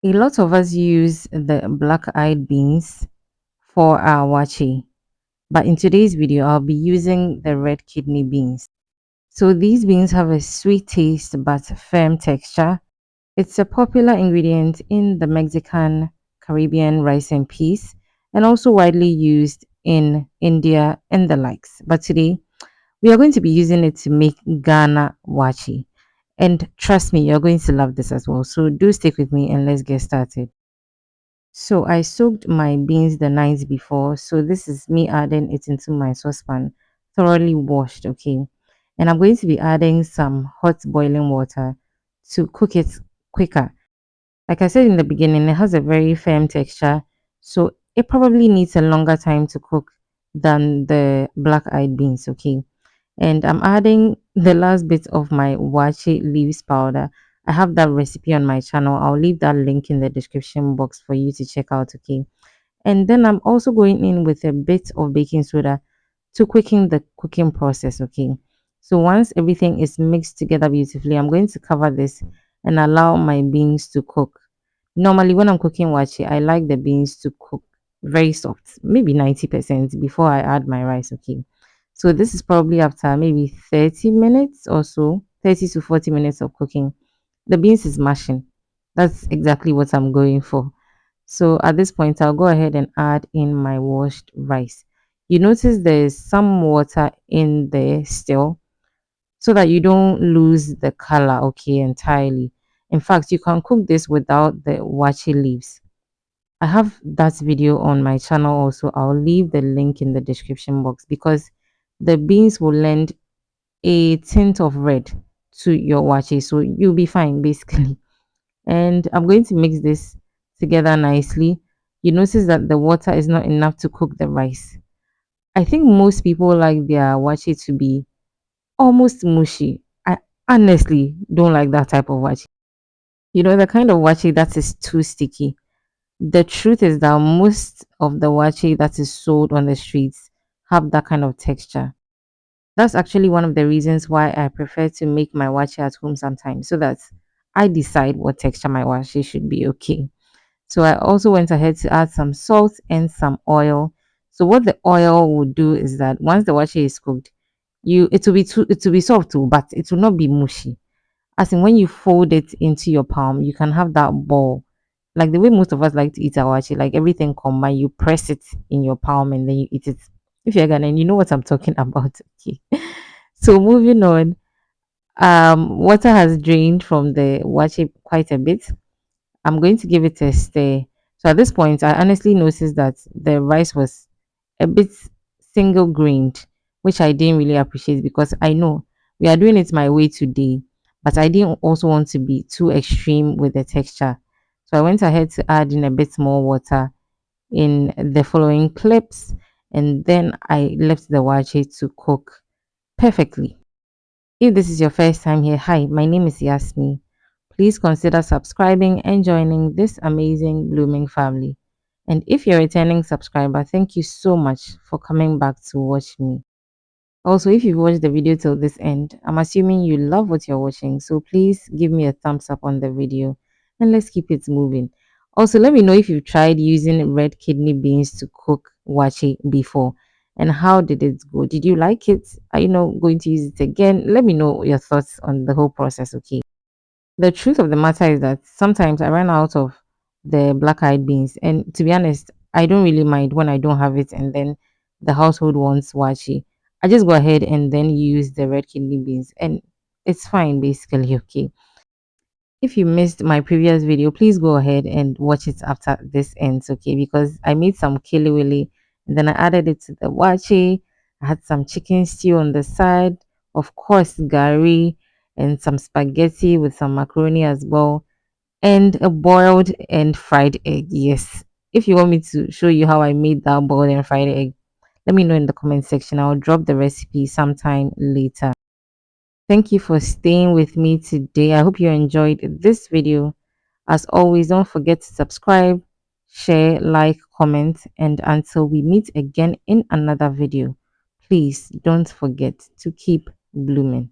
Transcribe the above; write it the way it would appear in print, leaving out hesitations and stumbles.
A lot of us use the black-eyed beans for our waakye, but in today's video, I'll be using the red kidney beans. So these beans have a sweet taste but firm texture. It's a popular ingredient in the Mexican, Caribbean rice and peas, and also widely used in India and the likes. But today, we are going to be using it to make Ghana waakye. And trust me, you're going to love this as well. So do stick with me and let's get started. So I soaked my beans the night before. So this is me adding it into my saucepan, thoroughly washed, okay? And I'm going to be adding some hot boiling water to cook it quicker. Like I said in the beginning, it has a very firm texture, so it probably needs a longer time to cook than the black-eyed beans, okay? And I'm adding the last bit of my waakye leaves powder. I have that recipe on my channel. I'll leave that link in the description box for you to check out, okay? And then I'm also going in with a bit of baking soda to quicken the cooking process, okay? So once everything is mixed together beautifully, I'm going to cover this and allow my beans to cook. Normally, when I'm cooking waakye, I like the beans to cook very soft, maybe 90% before I add my rice, okay? So this is probably after maybe 30 minutes or so, 30 to 40 minutes of cooking. The beans is mashing. That's exactly what I'm going for. So at this point, I'll go ahead and add in my washed rice. You notice there's some water in there still so that you don't lose the color, okay, entirely. In fact, you can cook this without the waakye leaves. I have that video on my channel also. I'll leave the link in the description box because the beans will lend a tint of red to your waakye, so you'll be fine basically. And I'm going to mix this together nicely. You notice that the water is not enough to cook the rice. I think most people like their waakye to be almost mushy. I honestly don't like that type of waakye. You know, the kind of waakye that is too sticky. The truth is that most of the waakye that is sold on the streets have that kind of texture. That's actually one of the reasons why I prefer to make my waakye at home sometimes so that I decide what texture my waakye should be, okay. So I also went ahead to add some salt and some oil. So what the oil will do is that once the waakye is cooked, it will be soft too, but it will not be mushy. As in when you fold it into your palm, you can have that ball. Like the way most of us like to eat our awache, like everything combined, you press it in your palm and then you eat it. If you're Ghanaian, you know what I'm talking about. Okay. So moving on, water has drained from the waakye quite a bit. I'm going to give it a stir. So at this point, I honestly noticed that the rice was a bit single grained, which I didn't really appreciate because I know we are doing it my way today, but I didn't also want to be too extreme with the texture. So I went ahead to add in a bit more water in the following clips, and then I left the waakye to cook perfectly. If this is your first time here, hi, my name is Yasmi. Please consider subscribing and joining this amazing blooming family. And if you're a returning subscriber, thank you so much for coming back to watch me. Also, if you've watched the video till this end, I'm assuming you love what you're watching, so please give me a thumbs up on the video and let's keep it moving. Also, let me know if you've tried using red kidney beans to cook waakye before and how did it go? Did you like it? Are you not going to use it again? Let me know your thoughts on the whole process, okay? The truth of the matter is that sometimes I run out of the black eyed beans, and to be honest, I don't really mind when I don't have it and then the household wants waakye. I just go ahead and then use the red kidney beans, and it's fine basically, okay. If you missed my previous video, please go ahead and watch it after this ends, okay? Because I made some kiliwili and then I added it to the waakye. I had some chicken stew on the side, of course, gari and some spaghetti with some macaroni as well, and a boiled and fried egg. Yes. If you want me to show you how I made that boiled and fried egg, let me know in the comment section. I'll drop the recipe sometime later. Thank you for staying with me today. I hope you enjoyed this video. As always, don't forget to subscribe, share, like, comment, and until we meet again in another video, please don't forget to keep blooming.